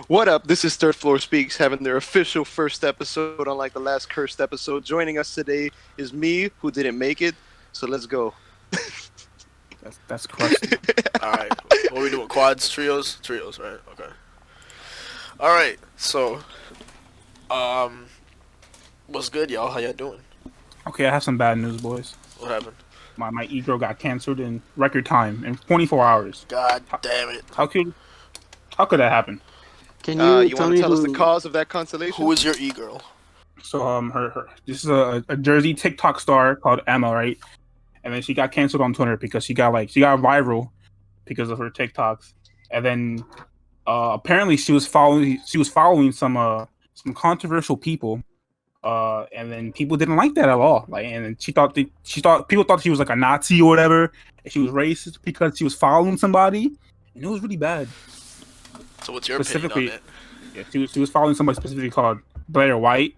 What up? This is Third Floor Speaks, having their official first episode, unlike the last cursed episode. Joining us today is me, who didn't make it. So let's go. That's crusty. All right. What are we doing? Quads, trios, trios, right? Okay. All right. So, um, what's good, y'all? How y'all doing? Okay, I have some bad news, boys. What happened? My e-girl got canceled in record time in 24 hours. God How, damn it! how could that happen? Can you You tell want to me tell us the who? cause of that cancellation? Who is your e-girl? So her this is a Jersey TikTok star called Emma, right? And then she got canceled on Twitter because she got viral because of her TikToks. And then apparently she was following some controversial people. And then people didn't like that at all. Like, and then she thought people thought she was like a Nazi or whatever, and she was racist because she was following somebody, and it was really bad. So, what's your opinion on Specifically, it? yeah, she was following somebody specifically called Blair White,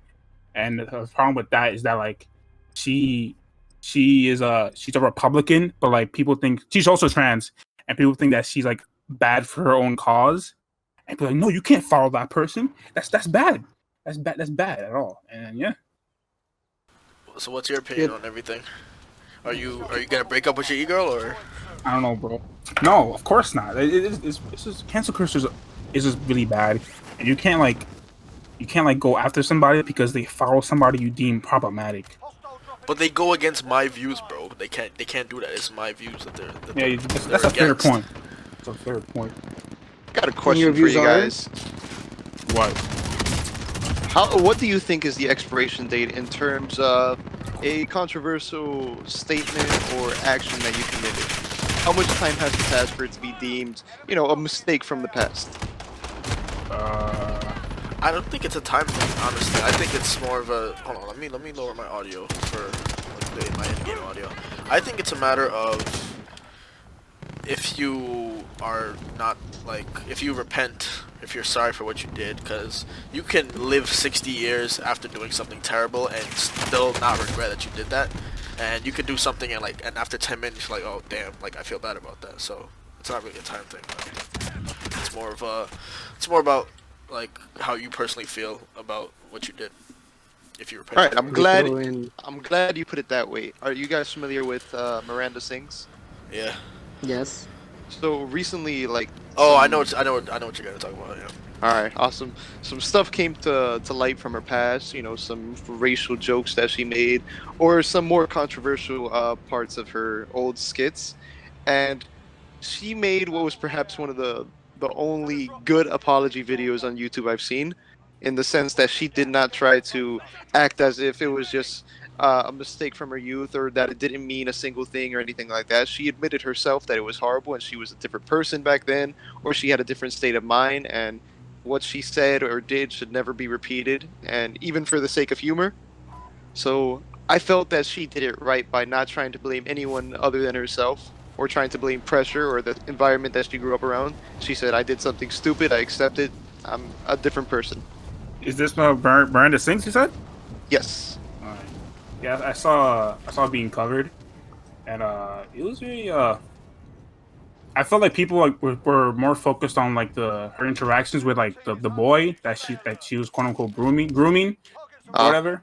and the problem with that is that like she she's a Republican, but like people think she's also trans, and people think that she's like bad for her own cause, and be like, no, you can't follow that person. That's bad. That's bad. That's bad at all. And yeah. So, what's your opinion on everything? Are you gonna break up with your e-girl or? I don't know, bro. No, of course not. It's just cancel culture is just really bad, and you can't go after somebody because they follow somebody you deem problematic. But they go against my views, bro. They can't do that. It's my views Yeah, they're that's a fair against. point. That's a fair point. Got a And your question for views you are? guys. What? What do you think is the expiration date in terms of a controversial statement or action that you committed? How much time has to pass for it to be deemed, a mistake from the past? Uh, I don't think it's a time thing, honestly. I think it's more of a. Hold on, let me lower my audio for like my in-game audio. I think it's a matter of if you are not like if you repent, if you're sorry for what you did, because you can live 60 years after doing something terrible and still not regret that you did that, and you could do something and after 10 minutes you're like, oh damn, like I feel bad about that. So it's not really a time thing. It's more of a, it's more about like how you personally feel about what you did. If you repent All right, for They it. throw in I'm glad you put it that way. Are you guys familiar with Miranda Sings? Yeah. yes. So recently, like, Oh, I know what you're gonna talk about. Yeah. all right, awesome. Some stuff came to light from her past. Some racial jokes that she made, or some more controversial parts of her old skits, and she made what was perhaps one of the only good apology videos on YouTube I've seen, in the sense that she did not try to act as if it was just a mistake from her youth or that it didn't mean a single thing or anything like that. She admitted herself that it was horrible and she was a different person back then, or she had a different state of mind, and what she said or did should never be repeated, and even for the sake of humor. So I felt that she did it right by not trying to blame anyone other than herself or trying to blame pressure or the environment that she grew up around. She said, I did something stupid, I accept it, I'm a different person. is this Miranda Sings? You said? Yes. Alright. Yeah, I saw it being covered, and it was really I felt like people like were more focused on like her interactions with like the boy that she was quote unquote grooming or Ah, whatever,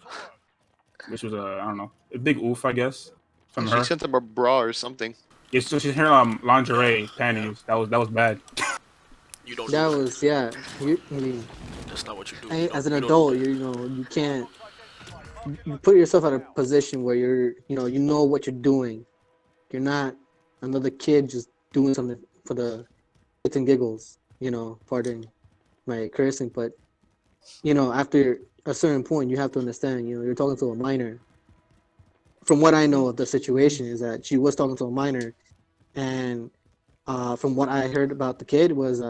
which was I don't know, a big oof, I guess, from she her. sent him a bra or something. Yeah, so she's hearing lingerie panties. That was bad. You don't That do that. was yeah. I mean, That's not what you do. You as don't. an You don't do adult, that. you can't. You put yourself in a position where you know what you're doing. You're not another kid just doing something for the shits and giggles. Pardon my cursing, but after a certain point, you have to understand. You're talking to a minor. From what I know of the situation, is that she was talking to a minor, and from what I heard about the kid was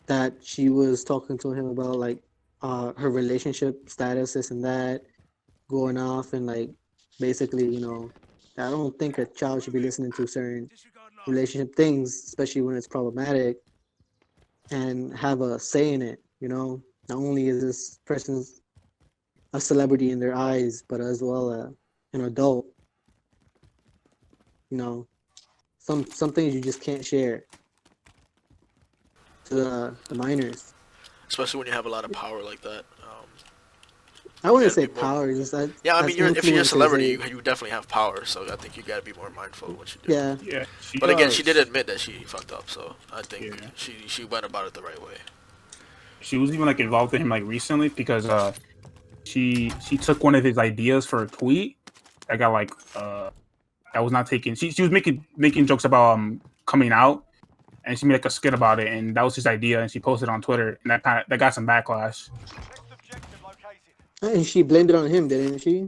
that she was talking to him about like her relationship status, this and that, going off and like basically, I don't think a child should be listening to certain relationship things, especially when it's problematic, and have a say in it. Not only is this person's a celebrity in their eyes, but as well an adult. You know, some things you just can't share. to the minors. especially when you have a lot of power like that. I wouldn't gotta say be more- power, just that. Yeah, I that's mean, if you're a influences celebrity, they- you definitely have power. So I think you gotta be more mindful of what you do. Yeah, Yeah, she But again, she did does. admit that she fucked up. So I think Yeah. she went about it the right way. She was even like involved with him like recently because she took one of his ideas for a tweet that got like that was not taken. She was making jokes about coming out, and she made like a skit about it, and that was his idea, and she posted it on Twitter, and that got some backlash. and she blamed it on him, didn't she?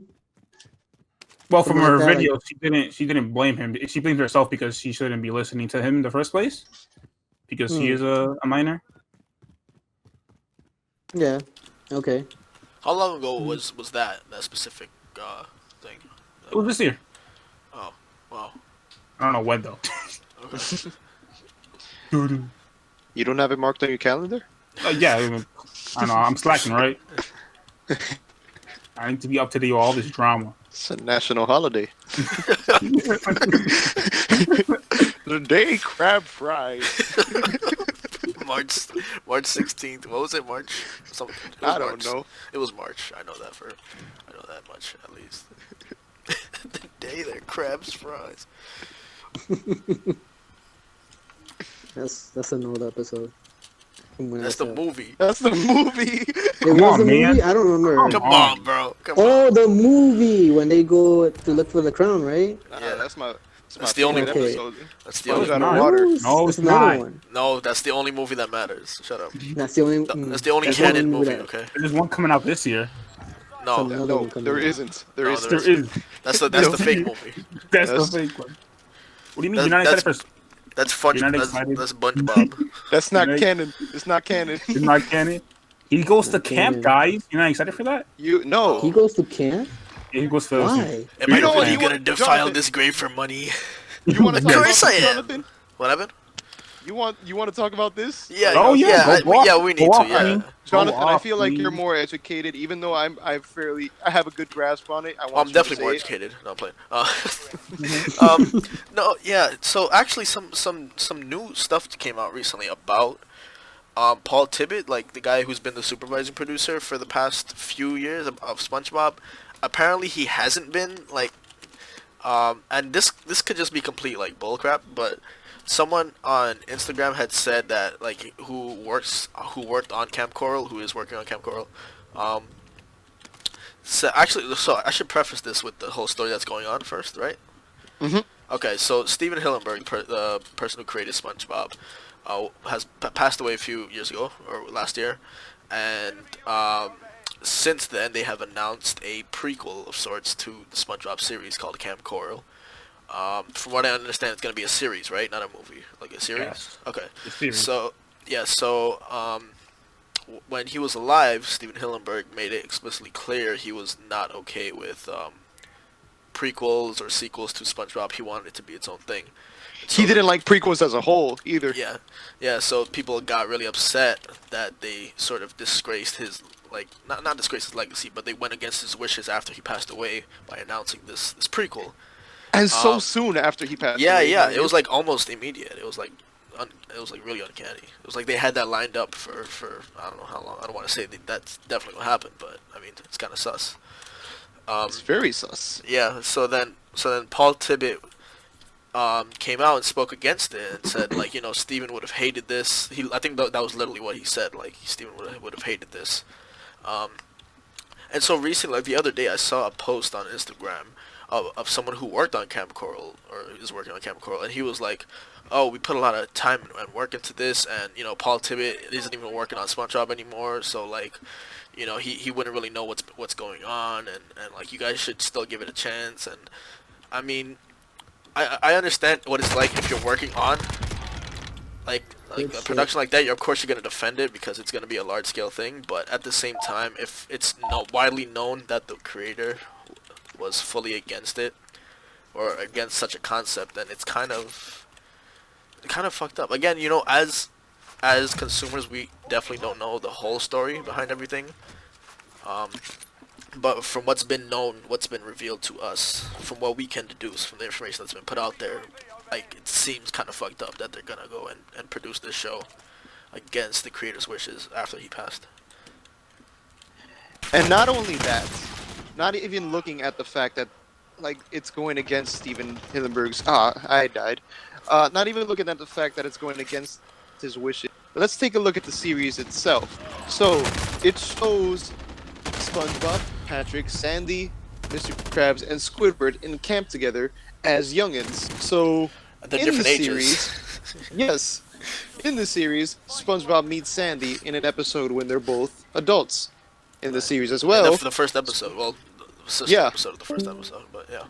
Well, from Something like her that, video, she didn't blame him. She blamed herself because she shouldn't be listening to him in the first place because she is a minor. Yeah. Okay. How long ago was that specific thing? It was this year. Oh, wow. I don't know when though. Okay. You don't have it marked on your calendar? Yeah, I don't know. I'm slacking, right? I need to be up to date with all this drama. It's a national holiday. The day crab fries. March 16th. What was it? March something. It was I don't March. know. It was March. I know that much at least. The day that crabs fries. That's an old episode. From when That's I the said- movie. That's the movie. It Come was on, the man. movie. I don't remember. Come on, bro. Come on. Oh, the movie when they go to look for the crown, right? Yeah. That's my That's the only favorite movie. episode. That's the No, only. it's Out not. of water. No, That's it's another not. one. No, that's the only movie that matters. Shut up. That's the only. That's the only That's canon the only movie. that- Okay. There's one coming out this year. No, Another No, one coming there out. isn't. There No, isn't. There is. that's the No. fake movie. That's That's- the fake one. What do you mean? That's- You're not excited for? That's fun. You're not That's excited? SpongeBob. That's not Right. canon. It's not canon. It's not canon. He goes to Not camp, canon. guys. You're not excited for that? You no. He goes to camp. Yeah, he goes to. Why? Am I know what? really You gonna want- defile Jonathan- this grave for money? You want to Of talk about course I this, am. Jonathan? What happened? You want to talk about this? Yeah. Oh, yeah, go off. yeah. We need Go to. off, Yeah. I mean. Jonathan, Go I off, feel like you're please. more educated, even though I have a good grasp on it. I want Well, I'm you definitely to more say it. educated. No, I'm playing. No, yeah. So actually, some new stuff came out recently about Paul Tibbett, like the guy who's been the supervising producer for the past few years of SpongeBob. Apparently, he hasn't been like, and this could just be complete like bullcrap, but someone on Instagram had said that like who worked on Camp Coral, who is working on Camp Coral. So I should preface this with the whole story that's going on first, right? Mhm. Okay, so Steven Hillenburg, the person who created SpongeBob, has passed away a few years ago, or last year, and since then they have announced a prequel of sorts to the SpongeBob series called Camp Coral. From what I understand, it's going to be a series, right? Not a movie, like a series. Yes. Okay. The series. So yeah, when he was alive, Steven Hillenburg made it explicitly clear he was not okay with prequels or sequels to SpongeBob. He wanted it to be its own thing. He didn't like prequels as a whole either. Yeah. So people got really upset that they sort of disgraced his not disgraced his legacy, but they went against his wishes after he passed away by announcing this prequel. And so soon after he passed Yeah, away. yeah. It was like almost immediate. It was like really uncanny. It was like they had that lined up for I don't know how long. I don't want to say that's definitely what happened, but I mean it's kind of sus. It's very sus. Yeah. So then Paul Tibbett came out and spoke against it and said like Steven would have hated this. I think that was literally what he said. Like Steven would have hated this. And so recently, like the other day, I saw a post on Instagram of someone who worked on Camp Coral, or is working on Camp Coral, and he was like, "Oh, we put a lot of time and work into this, and Paul Tibbett isn't even working on SpongeBob anymore, so like, he wouldn't really know what's going on, and like you guys should still give it a chance." And I mean, I understand what it's like if you're working on like a production like that. Of course you're gonna defend it because it's gonna be a large scale thing, but at the same time, if it's widely known that the creator was fully against it or against such a concept, then it's kind of fucked up. Again, as consumers, we definitely don't know the whole story behind everything. But from what's been known, what's been revealed to us, from what we can deduce from the information that's been put out there, like it seems kind of fucked up that they're gonna go and produce this show against the creator's wishes after he passed. And not only that, not even looking at the fact that, like, it's going against Steven Hillenberg's. I died. Not even looking at the fact that it's going against his wishes. Let's take a look at the series itself. So, it shows SpongeBob, Patrick, Sandy, Mr. Krabs, and Squidward in camp together as youngins. So, They're in different the ages. series, yes, in the series, SpongeBob meets Sandy in an episode when they're both adults. In the series as well. The first episode. Well, the sister Yeah. episode of the first episode. But yeah,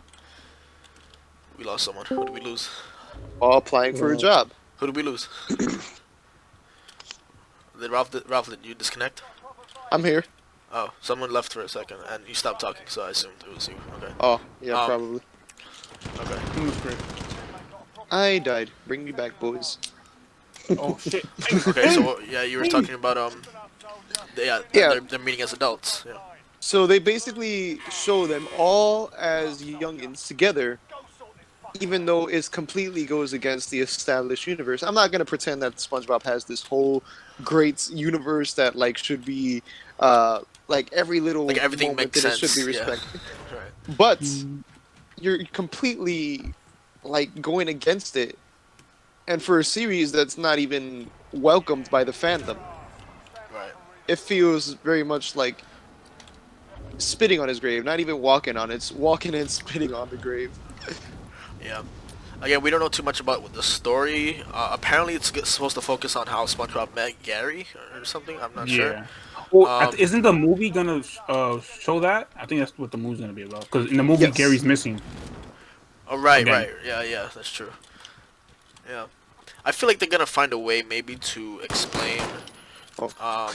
we lost someone. Who did we lose? All applying for a job. Who did we lose? Did you disconnect? I'm here. Oh, someone left for a second, and you stopped talking, so I assumed it was you. Okay. Oh, yeah, Um, probably. Okay. I died. Bring me back, boys. Oh shit. Okay. So yeah, you were talking about Yeah. they're meeting as adults. Yeah. So they basically show them all as youngins together, even though it completely goes against the established universe. I'm not gonna pretend that SpongeBob has this whole great universe that like should be like every little Like everything moment makes that it sense. should be Yeah. respected. Right. But you're completely like going against it, and for a series that's not even welcomed by the fandom, Right. it feels very much like spitting on his grave. Not even walking on it; it's walking and spitting on the grave. Yeah. Again, we don't know too much about the story. Apparently, it's supposed to focus on how SpongeBob met Gary or something. I'm not sure. Yeah. Well, isn't the movie gonna show that? I think that's what the movie's gonna be about. Because in the movie, Yes. Gary's missing. Oh, right, Again. right. Yeah, that's true. Yeah. I feel like they're gonna find a way maybe to explain, Oh.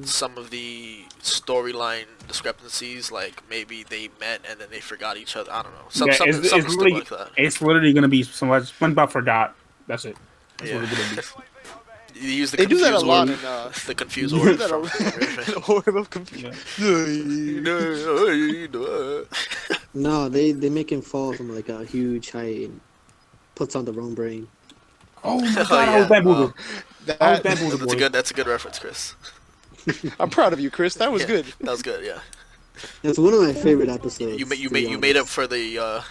some of the storyline discrepancies. Like maybe they met and then they forgot each other. I don't know. Something it's stupid really, like that. it's literally gonna be SpongeBob forgot. That's it. That's Yeah. what it's gonna be. You use the They do that a confused lot word. in The confused They do word that from a Order of Confusion. No, they make him fall from like a huge height and puts on the wrong brain. Oh my god, Oh, I yeah. was bamboozled. I was That, bamboozled, boy. That's a good reference, Chris. I'm proud of you, Chris. That was Yeah, good. That was good. Yeah. It's one of my favorite episodes. You to be made up honest. for the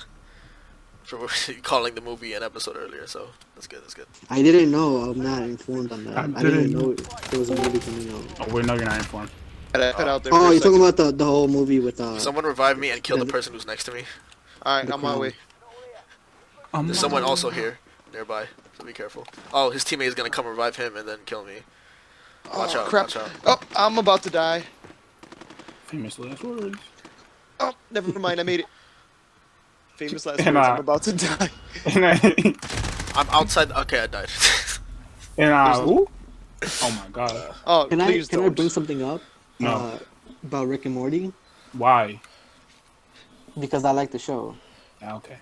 for calling the movie an episode earlier. So that's good. That's good. I didn't know. I'm not informed on that. I I didn't didn't know there was a movie coming out. Oh, wait, no, you're not informed. Had I out there Oh, for a you're talking second. about the whole movie with Someone revive me and kill the person who's next to me. All right, the on my Crown. way. There's someone also here nearby, so be careful. Oh, his teammate is gonna come revive him and then kill me. Watch Oh, out! crap. Watch out! Oh, I'm about to die. Famous last words. Oh, never mind. I made it. Famous last words. And, I'm about to die. And I'm outside. Okay, I died. who? Oh my god. Oh, Can please I don't. bring something up? No. About Rick and Morty Why? because I like the show Okay.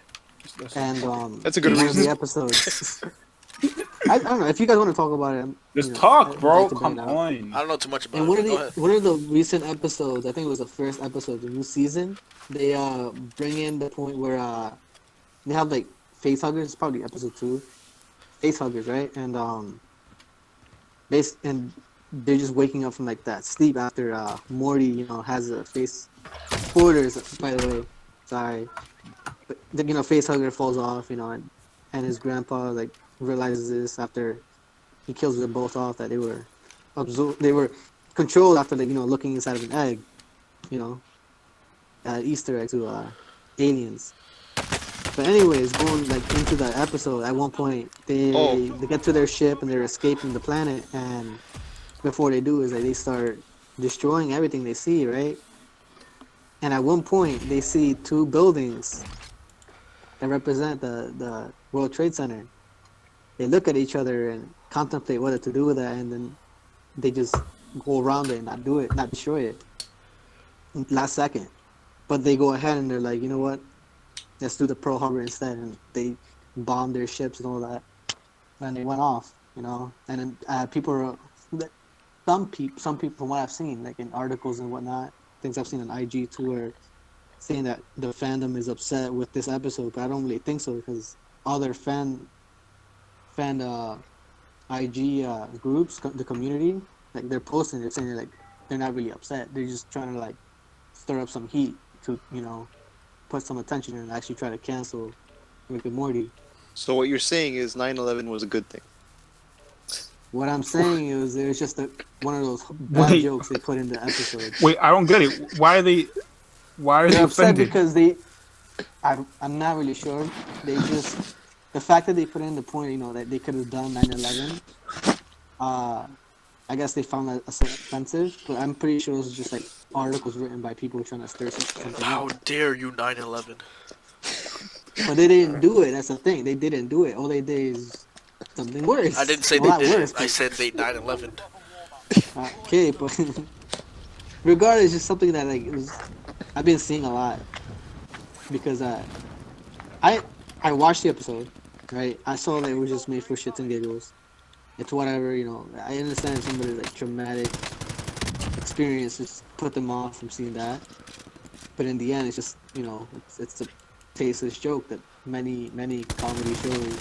and That's a good one of reason. the episodes. I don't know if you guys want to talk about it. Just you know, talk, I'd bro. like to bring Come it out. on. I don't know too much about And it. one of Go ahead. the recent episodes, I think it was the first episode of the new season. They bring in the point where they have like face huggers. It's probably episode 2. Face huggers, right? And they're just waking up from like that sleep after Morty, has a face. Spoilers, by the way. Sorry, but face hugger falls off, and his grandpa like realizes this after he kills them both off that they were controlled after looking inside of an egg, Easter egg to aliens. But anyways, going like into that episode, at one point they get to their ship and they're escaping the planet, and before they do is like they start destroying everything they see, right? And at one point they see 2 buildings that represent the World Trade Center. They look at each other and contemplate whether to do with that, and then they just go around it and not destroy it. Last second. But they go ahead and they're like, you know what? Let's do the Pearl Harbor instead, and they bombed their ships and all that. And they went off, And then some people, from what I've seen, like in articles and whatnot, things I've seen on IG too, are saying that the fandom is upset with this episode, but I don't really think so because other fan fan IG groups, the community, like they're posting, they're saying like they're not really upset. They're just trying to like stir up some heat to put some attention and actually try to cancel Rick and Morty. So what you're saying is 9/11 was a good thing. What I'm saying is there's just one of those bad Wait. jokes they put in the episode. Wait, I don't get it. Why are they They're upset offended? because I'm not really sure. They just the fact that they put in the point, that they could have done 9/11. I guess they found that offensive, but I'm pretty sure it was just like articles written by people trying to stir something How up. dare you, 9/11? But they didn't do it. That's the thing. They didn't do it. All they did is something worse. I didn't say A they lot did worse, it. I but- said they 9/11. Okay, but regardless, it's just something that I've been seeing a lot because I watched the episode, right? I saw that it was just made for shits and giggles. It's whatever, I understand somebody's like traumatic experiences put them off from seeing that, but in the end, it's just it's a tasteless joke that many comedy shows,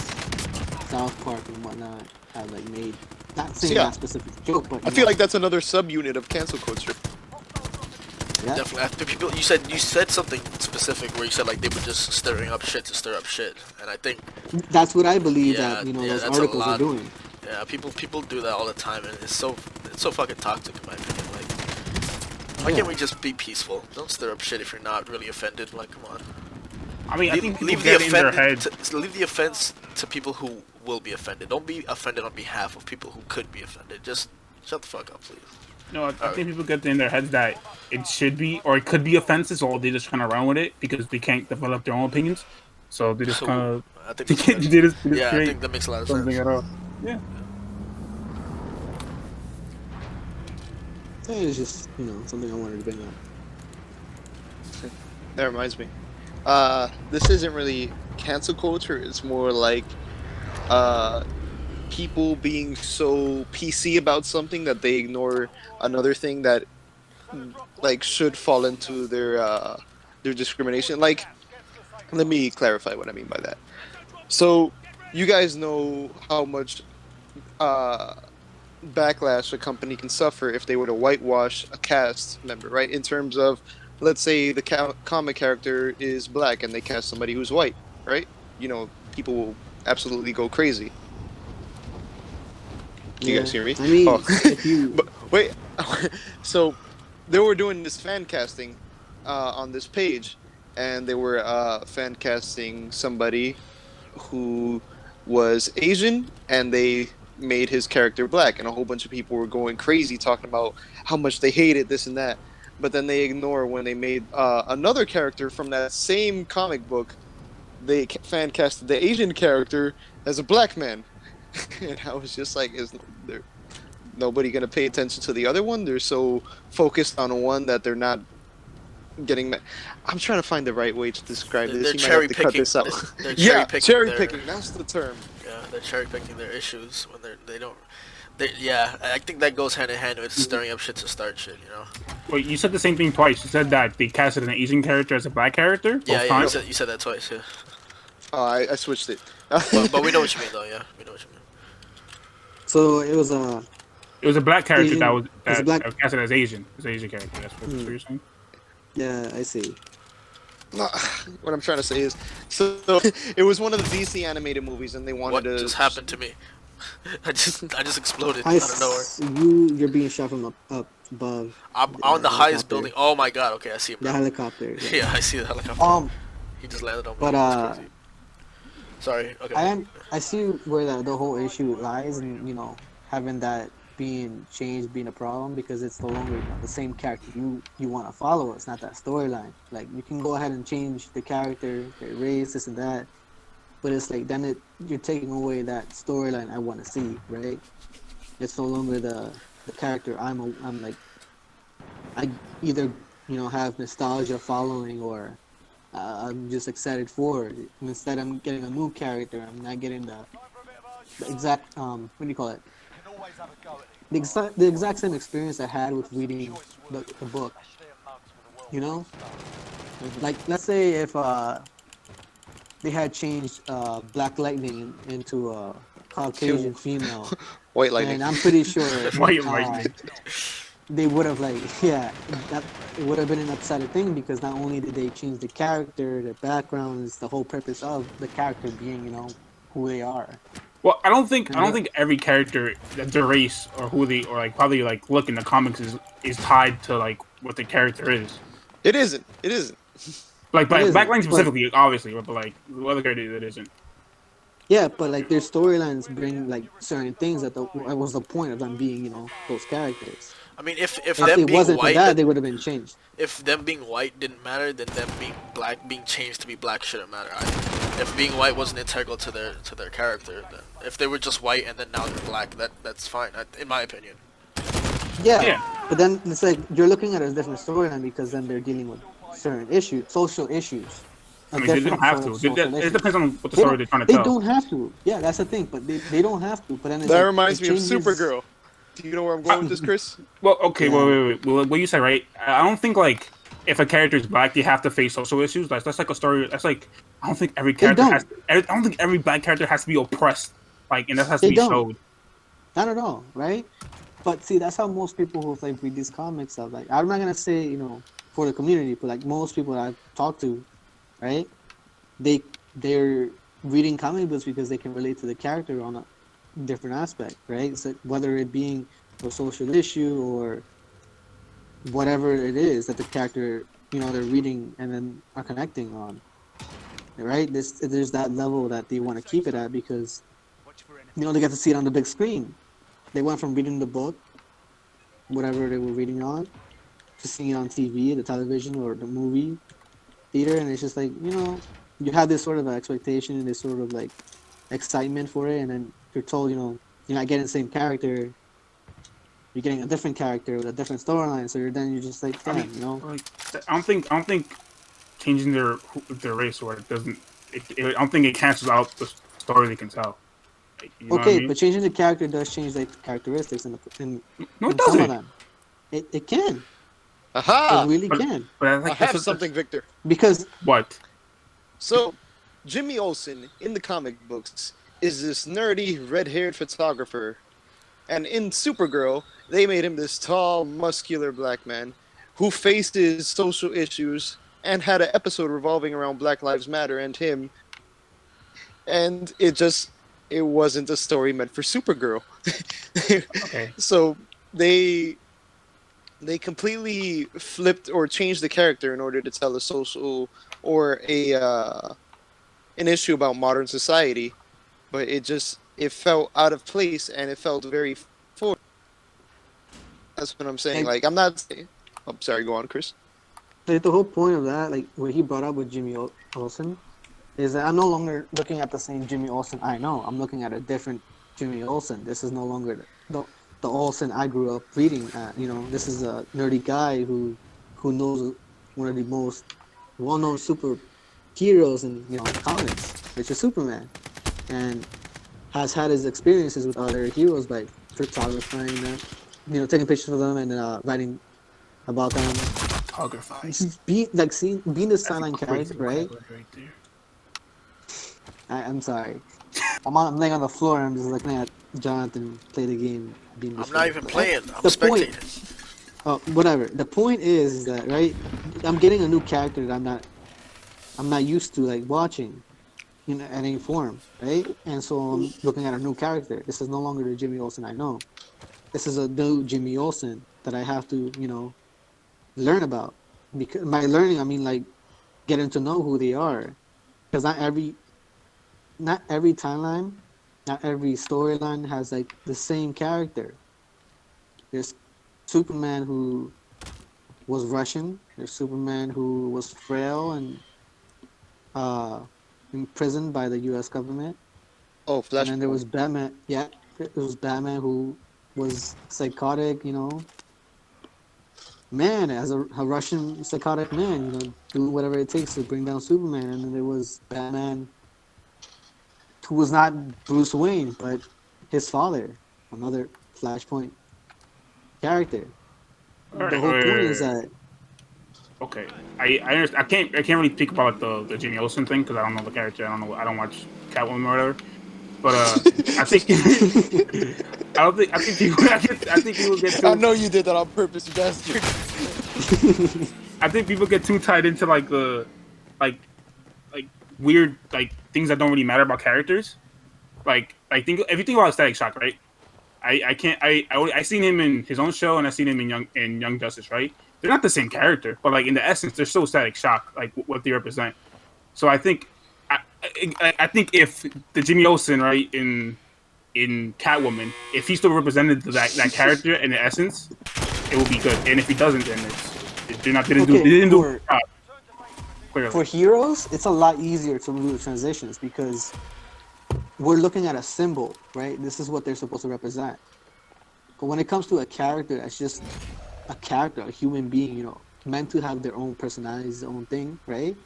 South Park and whatnot, have like made. Not saying Yeah. that specific joke, but I feel like that's another subunit of cancel culture. yeah. Definitely. After people, you said something specific where you said like they were just stirring up shit to stir up shit, and I think That's what I believe Yeah, that yeah, those that's a articles are lot. doing. yeah, people do that all the time, and it's so fucking toxic in my opinion. Like, why can't we just be peaceful? Don't stir up shit if you're not really offended. Like, come on. I mean, I Leave, think people leave the get in their offended. head. Leave the offense to people who will be offended. Don't be offended on behalf of people who could be offended. Just shut the fuck up, please. No, I think people get in their heads that it should be or it could be offenses, or they just kind of run with it because they can't develop their own opinions. So they just So, kind of I think they that's can't nice. they just Yeah, I create think that makes a lot of something sense. at all. Yeah. It's just something I wanted to bring up. That reminds me. This isn't really cancel culture. It's more like people being so PC about something that they ignore another thing that like should fall into their discrimination. Like, let me clarify what I mean by that. So, you guys know how much backlash a company can suffer if they were to whitewash a cast member, right? In terms of, let's say the comic character is black and they cast somebody who's white, right? People will absolutely go crazy. Can you guys hear me? I mean, Oh. if you But wait, so they were doing this fan casting on this page, and they were fan casting somebody who was Asian, and they made his character black, and a whole bunch of people were going crazy talking about how much they hated this and that. But then they ignore when they made another character from that same comic book. They fan casted the Asian character as a black man, and I was just like, "Is there nobody gonna pay attention to the other one? They're so focused on one that they're not getting." I'm trying to find the right way to describe this. They're You might cherry have to cut picking. this out. They're Yeah, picking cherry their- picking. That's the term. Yeah, they're cherry picking their issues when they don't. Yeah, I think that goes hand in hand with stirring up shit to start shit. Wait, you said the same thing twice. You said that they casted an Asian character as a black character both Yeah, times. you said that twice. Yeah, I switched it. but we know what you mean though. Yeah, we know what you mean. so it was It was a black character Asian- that was it's a black- casted as Asian. It's an Asian character. That's what you're saying. yeah, I see. What I'm trying to say is, so it was one of the DC animated movies, and they wanted What to. just happened to me? I just exploded out of nowhere. You're being shot from up above. I'm the on the highest helicopter. building. Oh my god. Okay, I see it. The Bro. helicopter. Yeah. Yeah, I see the helicopter. He just landed on me. but, That's crazy. Sorry. Okay. I see where the whole issue lies, and having that being changed being a problem because it's no longer the same character you want to follow. It's not that storyline. Like you can go ahead and change the character, their race, this and that, but it's like then you're taking away that storyline I want to see, right? It's no longer the character I'm like I either have nostalgia following or I'm just excited for it. Instead, I'm getting a new character. I'm not getting the exact what do you call it? The exact same experience I had with reading the book. Like let's say if they had changed Black Lightning into a Caucasian female, White Lightning. and I'm pretty sure White Lightning. they would have that it would have been an upsetting thing because not only did they change the character, the background is the whole purpose of the character being who they are. Well, I don't think every character, their race or who they or like how they like look in the comics is tied to like what the character is. It isn't. It isn't. Like Black isn't, Lightning specifically, obviously, but like the other characters it isn't. Yeah, but like their storylines bring like certain things that was the point of them being those characters. I mean, if If them it being wasn't for white, that, they would have been changed. if them being white didn't matter, then them being black, being changed to be black shouldn't matter either. If being white wasn't integral to their character, then if they were just white and then now they're black, that's fine, in my opinion. Yeah, but then it's like you're looking at it as a different storyline because then they're dealing with certain issues, social issues. I mean, they don't have to. It depends on what the story they're trying to they tell. They don't have to. Yeah, that's the thing. But they don't have to. But then that reminds me of Supergirl. Do you know where I'm going with this, Chris? Well, okay, wait. Well, what you said, right? I don't think like if a character is black, they have to face social issues. That's like a story. That's like I don't think every character has. I don't think every black character has to be oppressed. Like, and that has to be showed. Not at all, right? But see, that's how most people who like read these comics are like. I'm not gonna say for the community, but like most people that I've talked to, right? They're reading comic books because they can relate to the character on a different aspect, right? So whether it being a social issue or whatever it is that the character they're reading and then are connecting on, right? There's that level that they want to keep it at because they get to see it on the big screen. They went from reading the book, whatever they were reading on, to seeing it on TV, the television, or the movie theater, and it's just like you have this sort of expectation and this sort of like excitement for it, and then you're told you're not getting the same character, you're getting a different character with a different storyline, so you're just like, damn, Like, I don't think changing their race or it doesn't. I don't think it cancels out the story they can tell. Like, okay, but changing the character does change the characteristics in no, it some doesn't. of them. It can. Aha! It really can. But I have something, Victor. Because what? So, Jimmy Olsen in the comic books is this nerdy, red-haired photographer, and in Supergirl, they made him this tall, muscular black man who faces social issues and had an episode revolving around Black Lives Matter and him. And it wasn't a story meant for Supergirl. Okay. So they completely flipped or changed the character in order to tell a social or an issue about modern society, but it felt out of place and it felt very forced. That's what I'm saying. Like, I'm not. I'm sorry. Go on, Chris. Like, the whole point of that, like what he brought up with Jimmy Olsen, is that I'm no longer looking at the same Jimmy Olsen I know. I'm looking at a different Jimmy Olsen. This is no longer the Olsen I grew up reading. This is a nerdy guy who knows one of the most well-known superheroes in comics, which is Superman, and has had his experiences with other heroes by photographing them, taking pictures of them and writing about them. Being the silent character, right? I'm sorry. I'm laying on the floor and I'm just looking at Jonathan play the game. I'm not even playing. I'm spectating. Whatever. The point is that, right? I'm getting a new character that I'm not used to like watching in any form, right? And so I'm looking at a new character. This is no longer the Jimmy Olsen I know. This is a new Jimmy Olsen that I have to, learn about. Because by learning, I mean like getting to know who they are. Because not every timeline, not every storyline has like the same character. There's Superman who was Russian. There's Superman who was frail and imprisoned by the U.S. government. Oh, Flash. And then there was Batman. Yeah, it was Batman who was psychotic. Man, as a Russian psychotic man, doing whatever it takes to bring down Superman. And then there was Batman, who was not Bruce Wayne, but his father, another Flashpoint character. The whole point is that. Okay, I understand. I can't really speak about the Jimmy Olsen thing because I don't know the character. I don't watch Catwoman or whatever. But I think I think people get too. I know you did that on purpose, you bastard. I think people get too tied into like like weird like things that don't really matter about characters. Like think if you think about Static Shock, right? I seen him in his own show and I seen him in Young Justice, right? They're not the same character, but like in the essence, they're still Static Shock, like what they represent. So I think think if the Jimmy Olsen, right, in Catwoman, if he still represented that character in the essence, it will be good. And if he doesn't, then they didn't do it. For heroes, it's a lot easier to do the transitions because we're looking at a symbol, right? This is what they're supposed to represent. But when it comes to a character that's just a character, a human being, you know, meant to have their own personalities, their own thing, right?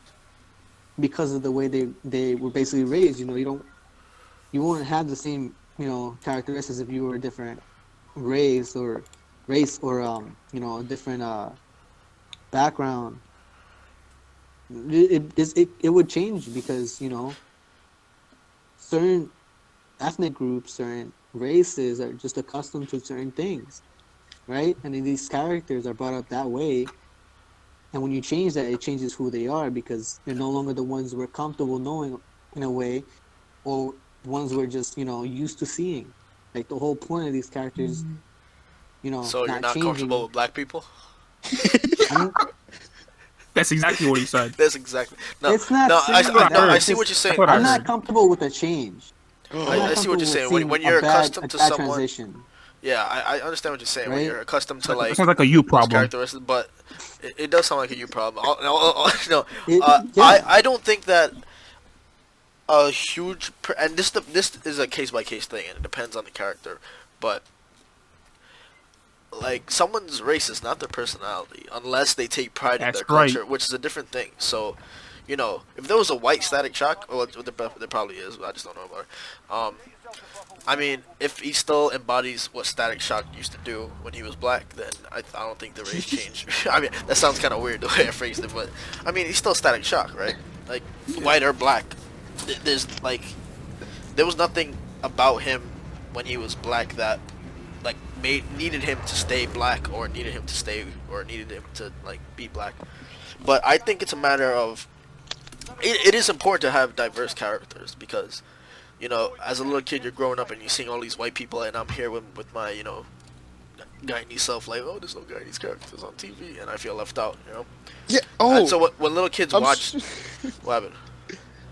Because of the way they were basically raised, you know, you won't have the same, you know, characteristics if you were a different race or you know, a different background. It would change because, you know, certain ethnic groups, certain races are just accustomed to certain things, right? And then these characters are brought up that way. And when you change that, it changes who they are because they're no longer the ones we're comfortable knowing in a way, or ones we're just, you know, used to seeing. Like the whole point of these characters, you know, So you're not comfortable with black people? That's exactly what he said. That's exactly. No, it's not. no, I it's see what you're saying. I'm not comfortable with the change. I see what you're saying. When you're accustomed to someone. Transition. Yeah, I understand what you're saying. Right? When you're accustomed to like. It sounds like a you problem. Characteristics, but it does sound like a you problem. No, yeah. I don't think that a huge and this is a case by case thing, and it depends on the character, but. Like, someone's race is not their personality unless they take pride in their culture, which is a different thing. So, you know, if there was a white Static Shock, well, there probably is, but I just don't know about it. I mean, if he still embodies what Static Shock used to do when he was black, then I don't think the race changed. I mean, that sounds kind of weird the way I phrased it, but I mean, he's still Static Shock, right? Like, white or black, there was nothing about him when he was black that like needed him to stay black or needed him to like be black. But I think it's a matter of it is important to have diverse characters because, you know, as a little kid you're growing up and you're seeing all these white people and I'm here with my, you know, guy self like, oh, there's no guy characters on TV and I feel left out, you know. Yeah. Oh. And so when little kids watch what happened?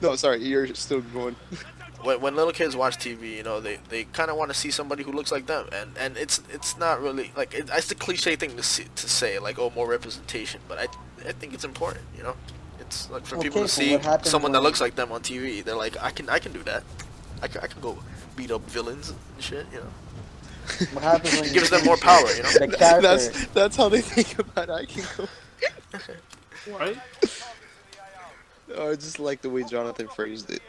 No, sorry, you're still going. When little kids watch TV, you know, they kind of want to see somebody who looks like them, and it's not really like it's the cliche thing to say like, oh, more representation, but I think it's important, you know. It's like for people to see someone that looks like them on TV. They're like, I can do that. I can go beat up villains and shit, you know. What happens when it gives them more power, you know. That's how they think about it. I can go. What? Oh, I just like the way Jonathan phrased it.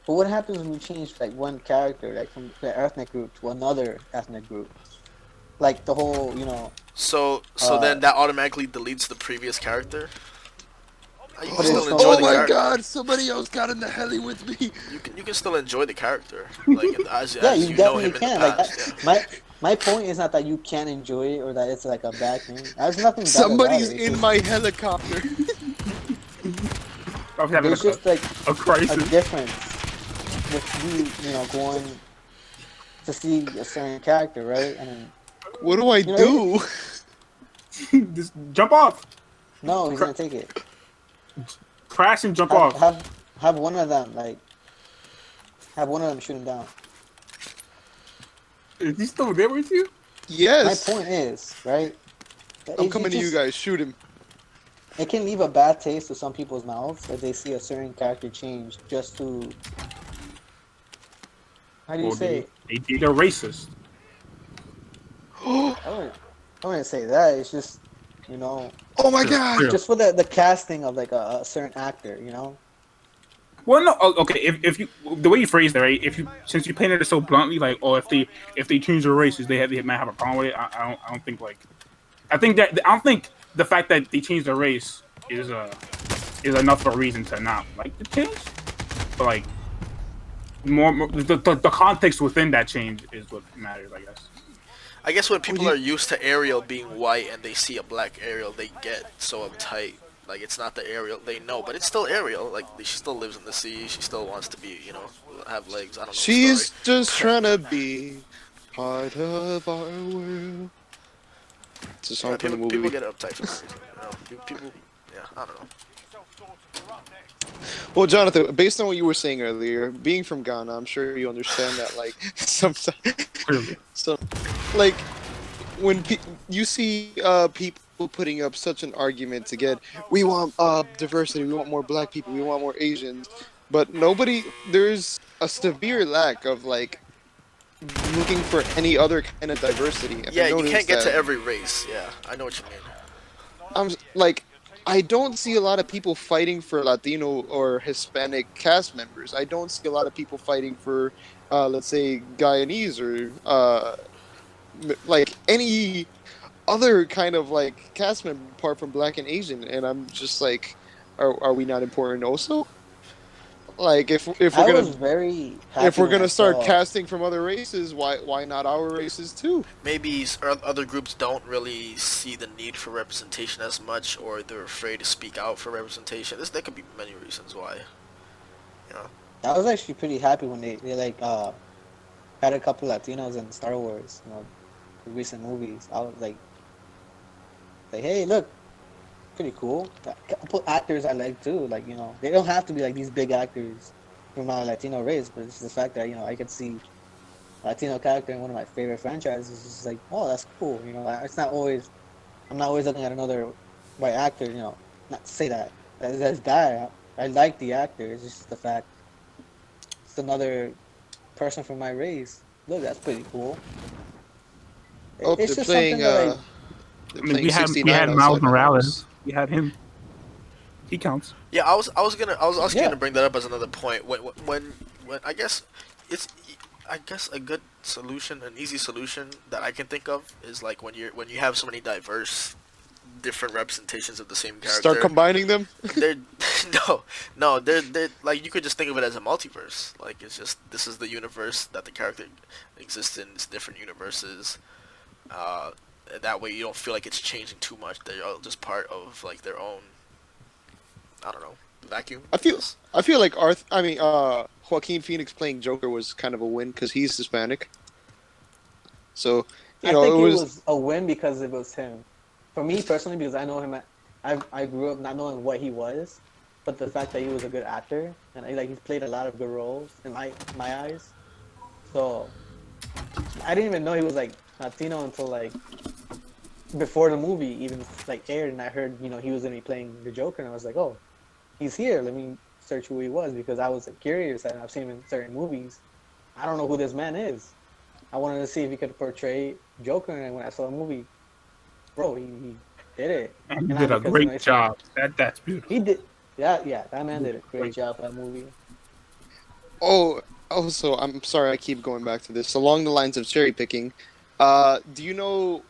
But what happens when you change like one character, like from the ethnic group to another ethnic group? Like the whole, you know. So then that automatically deletes the previous character. You can still enjoy the character. God! Somebody else got in the heli with me. You can still enjoy the character, like as you you know him can. in the past. Like my point is not that you can enjoy it or that it's like a bad thing. There's nothing bad Somebody's about it. in my helicopter. There's just like a crisis. A difference with you know, going to see a certain character, right? And what do I do? Just jump off. No, he's gonna take it. Crash and jump off. Have one of them shoot him down. Is he still there with you? Yes. My point is, right? I'm coming to you guys. Shoot him. It can leave a bad taste to some people's mouths if they see a certain character change just to. How do you say? They're racist. I wouldn't say that. It's just, you know. Oh my God! Just for the casting of like a certain actor, you know. Well, no, okay. If you the way you phrased it, right? Since you painted it so bluntly, like, oh, if they change their races, they might have a problem with it. I don't think like. I don't think the fact that they changed their race is enough of a reason to not like the change. But like, more the context within that change is what matters, I guess. I guess when people are used to Ariel being white and they see a black Ariel, they get so uptight. Like, it's not the Ariel they know, but it's still Ariel. Like, she still lives in the sea. She still wants to be, have legs. I don't know. She's just trying to be part of our world. It's a song from the movie. People get uptight for that reason. People, yeah, I don't know. Well, Jonathan, based on what you were saying earlier, being from Ghana, I'm sure you understand that, like, sometimes, like, when you see people putting up such an argument to get, we want diversity, we want more black people, we want more Asians, but there's a severe lack of, like, looking for any other kind of diversity. Yeah, you can't get to every race. Yeah, I know what you mean. I don't see a lot of people fighting for Latino or Hispanic cast members. I don't see a lot of people fighting for, let's say, Guyanese or like any other kind of like cast member apart from Black and Asian. And I'm just like, are we not important also? Like if we're gonna start casting from other races, why not our races too? Maybe other groups don't really see the need for representation as much, or they're afraid to speak out for representation. There could be many reasons why. I was actually pretty happy when they like had a couple Latinos in Star Wars, the recent movies. I was like, hey, look. Pretty cool. A couple actors I like too. Like, they don't have to be like these big actors from our Latino race, but it's the fact that, I could see a Latino character in one of my favorite franchises. It's just like, oh, that's cool. It's not always, I'm not always looking at another white actor, not to say that's bad. I like the actor. It's just the fact it's another person from my race. Look, that's pretty cool. It's just playing, something that we had Miles Morales. We had him. He counts. Yeah, I was gonna bring that up as another point. When I guess a good solution, an easy solution that I can think of is like when you have so many diverse, different representations of the same character. Start combining them. They're like, you could just think of it as a multiverse. Like, it's just, this is the universe that the character exists in. It's different universes. That way you don't feel like it's changing too much. They're all just part of like their own, I don't know, vacuum. I feel like Joaquin Phoenix playing Joker was kind of a win because he's Hispanic. So I think it was a win because it was him. For me personally, because I know him, I grew up not knowing what he was, but the fact that he was a good actor and he's played a lot of good roles in my eyes. So I didn't even know he was like Latino until like before the movie even like aired, and I heard he was gonna be playing the Joker, and I was like, oh, he's here. Let me search who he was, because I was curious and I've seen him in certain movies. I don't know who this man is. I wanted to see if he could portray Joker, and when I saw the movie, bro, he did it. And he did a great job. That's beautiful. He did. Yeah, that man did a great job for that movie. Oh, also, I'm sorry I keep going back to this. Along the lines of cherry picking, do you know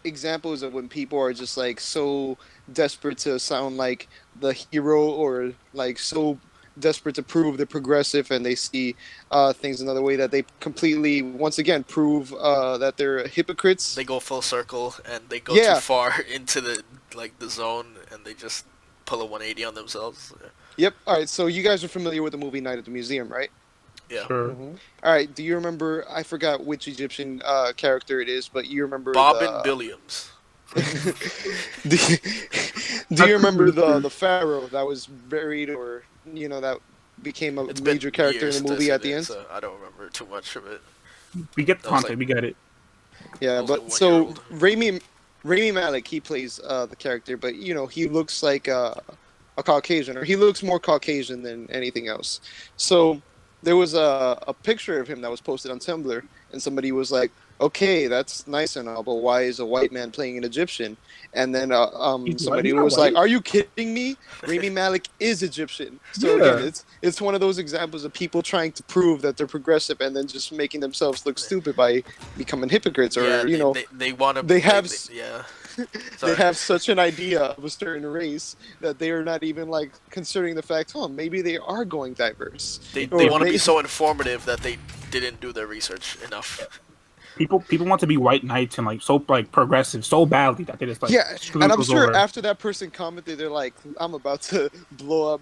examples of when people are just like so desperate to sound like the hero, or like so desperate to prove they're progressive, and they see things another way, that they completely, once again, prove that they're hypocrites? They go full circle and they go too far into the zone, and they just pull a 180 on themselves. Yeah. Yep. All right. So you guys are familiar with the movie Night at the Museum, right? Yeah. Sure. Mm-hmm. All right. Do you remember? I forgot which Egyptian character it is, but you remember Bobin Billiams. do you remember the pharaoh that was buried, or that became a major character in the movie at the end? So I don't remember too much of it. We get the content. We get it. Yeah, but so Rami Malek, he plays the character, but he looks like a Caucasian, or he looks more Caucasian than anything else. So there was a picture of him that was posted on Tumblr, and somebody was like, okay, that's nice and all, but why is a white man playing an Egyptian? And then somebody was like, are you kidding me? Rami Malek is Egyptian. So again, it's one of those examples of people trying to prove that they're progressive and then just making themselves look stupid by becoming hypocrites, or they want to. They have Sorry. they have such an idea of a certain race that they are not even like considering the fact, oh, maybe they are going diverse. They Or want to be may- so informative that they didn't do their research enough. People want to be white knights and like so like progressive so badly that they just like Yeah, screw and I'm those sure over. after that person commented, they're like, "I'm about to blow up."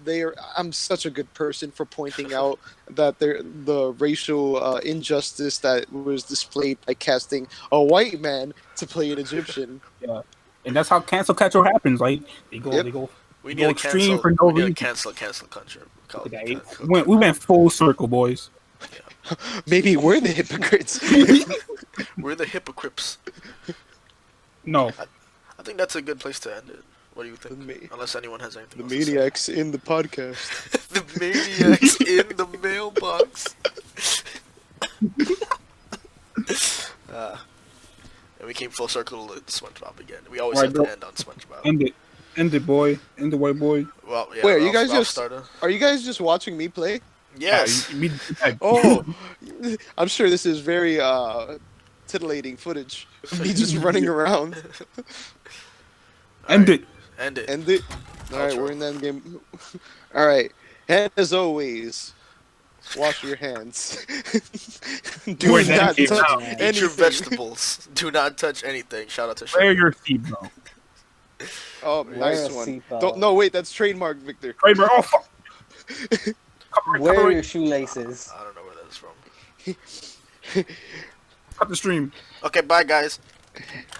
I'm such a good person for pointing out that the racial injustice that was displayed by casting a white man to play an Egyptian. Yeah, and that's how cancel culture happens. Like they go Yep. they go We go need to extreme cancel. for no We need to reason. cancel culture. Look at that. We went full circle, boys. Maybe we're the hypocrites. We're the hypocrites. No, I think that's a good place to end it. What do you think? The Unless anyone has anything the else to say. maniacs in the podcast. The maniacs in the mailbox. And we came full circle to SpongeBob again. We always Right, have bro. to end on SpongeBob. end it, boy, end the white boy. Well, yeah, Wait, are you Ralph- guys Ralph just- started. Are you guys just watching me play? Yes. Oh, I'm sure this is very titillating footage of me just running around. End it. End it. End it. All right, Outro. we're in that game. All right, and as always, wash your hands. Do Where's that not came touch out? Eat anything. your vegetables. Do not touch anything. Shout out to Wear Shay. your seatbelt. Oh, Wear nice a one. seatbelt. Don't, no, wait, that's trademark, Victor. Kramer, oh fuck. Wear your shoelaces. I don't know where that is from. Cut the stream. Okay, bye guys.